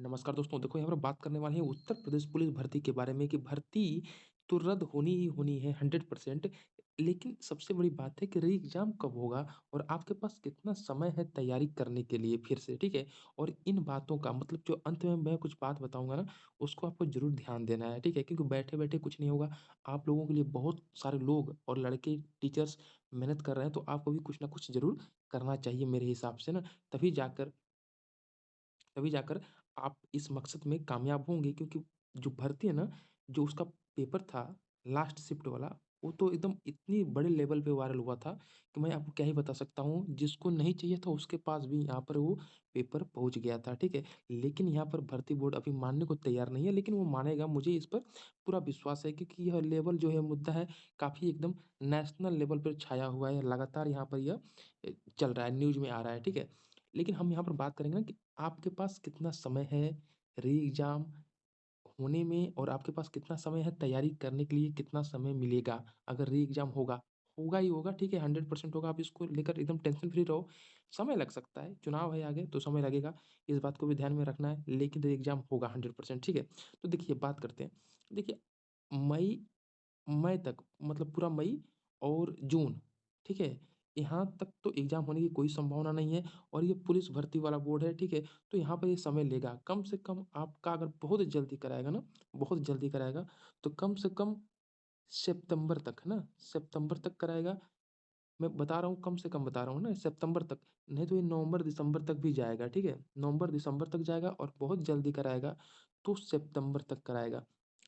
नमस्कार दोस्तों, देखो यहाँ पर बात करने वाले हैं उत्तर प्रदेश पुलिस भर्ती के बारे में कि भर्ती तो रद्द होनी ही होनी है 100%। लेकिन सबसे बड़ी बात है कि री एग्ज़ाम कब होगा और आपके पास कितना समय है तैयारी करने के लिए फिर से, ठीक है? और इन बातों का मतलब जो अंत में मैं कुछ बात बताऊँगा ना, उसको आपको ज़रूर ध्यान देना है, ठीक है? क्योंकि बैठे-बैठे कुछ नहीं होगा। आप लोगों के लिए बहुत सारे लोग और लड़के, टीचर्स मेहनत कर रहे हैं, तो आपको भी कुछ ना कुछ ज़रूर करना चाहिए मेरे हिसाब से ना, तभी जाकर तभी जाकर आप इस मकसद में कामयाब होंगे क्योंकि जो भर्ती है ना, जो उसका पेपर था लास्ट शिफ्ट वाला, वो तो एकदम इतनी बड़े लेवल पे वायरल हुआ था कि मैं आपको क्या ही बता सकता हूँ। जिसको नहीं चाहिए था उसके पास भी यहाँ पर वो पेपर पहुँच गया था, ठीक है? लेकिन यहाँ पर भर्ती बोर्ड अभी मानने को तैयार नहीं है, लेकिन वो मानेगा, मुझे इस पर पूरा विश्वास है क्योंकि यह लेवल जो है मुद्दा है काफ़ी एकदम नेशनल लेवल पर छाया हुआ है। लगातार यहाँ पर यह चल रहा है, न्यूज़ में आ रहा है, ठीक है? लेकिन हम यहाँ पर बात करेंगे ना कि आपके पास कितना समय है री एग्ज़ाम होने में और आपके पास कितना समय है तैयारी करने के लिए कितना समय मिलेगा? अगर री एग्ज़ाम होगा, होगा ही होगा, ठीक है, 100% होगा, आप इसको लेकर एकदम टेंशन फ्री रहो। समय लग सकता है, चुनाव है आगे तो समय लगेगा, इस बात को भी ध्यान में रखना है, लेकिन री एग्ज़ाम होगा 100%, ठीक है? तो देखिए बात करते हैं। देखिए मई मई तक मतलब पूरा मई और जून, ठीक है? यहाँ तक तो एग्ज़ाम होने की कोई संभावना नहीं है और ये पुलिस भर्ती वाला बोर्ड है, ठीक है? तो यहाँ पे ये समय लेगा। कम से कम आपका अगर बहुत जल्दी कराएगा ना, बहुत जल्दी कराएगा, तो कम से कम सितंबर तक, है ना? सितंबर तक कराएगा। मैं बता रहा हूँ, कम से कम बता रहा हूँ ना, सितंबर तक, नहीं तो ये नवंबर-दिसंबर तक भी जाएगा, ठीक है? नवंबर-दिसंबर तक जाएगा और बहुत जल्दी कराएगा, तो सितंबर तक कराएगा,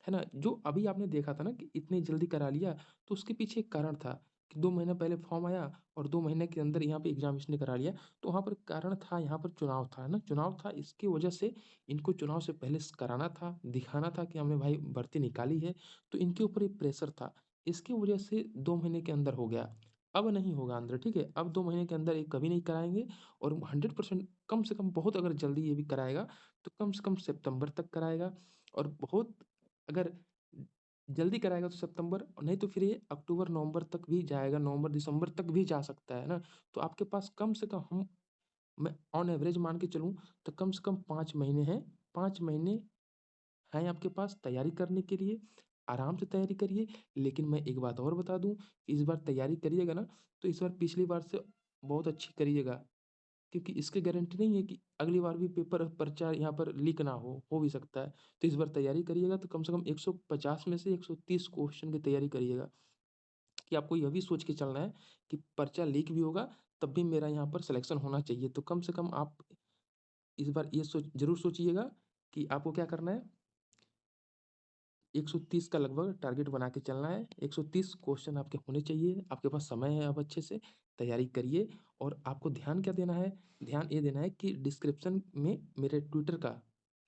है ना? जो अभी आपने देखा था ना कि इतनी जल्दी करा लिया, तो उसके पीछे एक कारण था कि 2 महीना पहले फॉर्म आया और 2 महीने के अंदर यहाँ पे एग्ज़ाम इसने करा लिया। तो वहाँ पर कारण था, यहाँ पर चुनाव था, है ना? चुनाव था, इसकी वजह से इनको चुनाव से पहले कराना था, दिखाना था कि हमने भाई भर्ती निकाली है, तो इनके ऊपर एक प्रेशर था। इसकी वजह से 2 महीने के अंदर हो गया। अब नहीं होगा अंदर, ठीक है? अब 2 महीने के अंदर ये कभी नहीं कराएँगे और 100% कम से कम बहुत अगर जल्दी ये भी कराएगा, तो कम से कम सितंबर तक कराएगा और बहुत अगर जल्दी कराएगा तो सितंबर, नहीं तो फिर ये अक्टूबर, नवंबर तक भी जाएगा, नवंबर, दिसंबर तक भी जा सकता है ना? तो आपके पास कम से कम मैं ऑन एवरेज मान के चलूँ, तो कम से कम 5 महीने हैं, 5 महीने हैं आपके पास तैयारी करने के लिए, आराम से तैयारी करिए। लेकिन मैं एक बात और बता दूँ, इस बार तैयारी करिएगा ना, तो इस बार पिछली बार से बहुत अच्छी करिएगा, क्योंकि इसकी गारंटी नहीं है कि अगली बार भी पेपर पर्चा यहाँ पर लीक ना हो भी सकता है। तो इस बार तैयारी करिएगा तो कम से कम 150 में से 130 क्वेश्चन की तैयारी करिएगा, कि आपको यह भी सोच के चलना है कि पर्चा लीक भी होगा, तब भी मेरा यहाँ पर सिलेक्शन होना चाहिए। तो कम से कम आप इस बार ये ज़रूर सोचिएगा कि आपको क्या करना है, 130 का लगभग टारगेट बना के चलना है। 130 क्वेश्चन आपके होने चाहिए, आपके पास समय है, अब अच्छे से तैयारी करिए। और आपको ध्यान क्या देना है? ध्यान ये देना है कि डिस्क्रिप्शन में मेरे ट्विटर का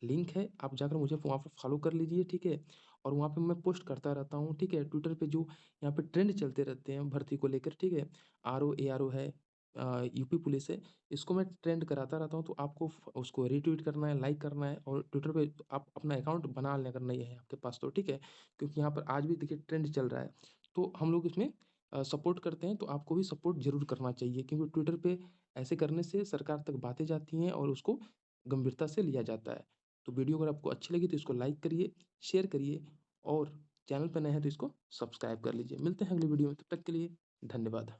लिंक है, आप जाकर मुझे वहाँ पे फॉलो कर लीजिए, ठीक है? और वहाँ पे मैं पोस्ट करता रहता हूँ, ठीक है? ट्विटर पे जो यहाँ पे ट्रेंड चलते रहते हैं भर्ती को लेकर, ठीक है? आरओ, एआरओ है, यूपी पुलिस है, इसको मैं ट्रेंड कराता रहता हूँ, तो आपको उसको रीट्वीट करना है, लाइक करना है और ट्विटर पे आप अपना अकाउंट बना लें अगर नहीं है आपके पास तो, ठीक है? क्योंकि यहाँ पर आज भी देखिए ट्रेंड चल रहा है, तो हम लोग इसमें सपोर्ट करते हैं, तो आपको भी सपोर्ट ज़रूर करना चाहिए क्योंकि ट्विटर पे ऐसे करने से सरकार तक बातें जाती हैं और उसको गंभीरता से लिया जाता है। तो वीडियो अगर आपको अच्छी लगी तो इसको लाइक करिए, शेयर करिए और चैनल पे नए हैं तो इसको सब्सक्राइब कर लीजिए। मिलते हैं अगली वीडियो में, तब तक के लिए धन्यवाद।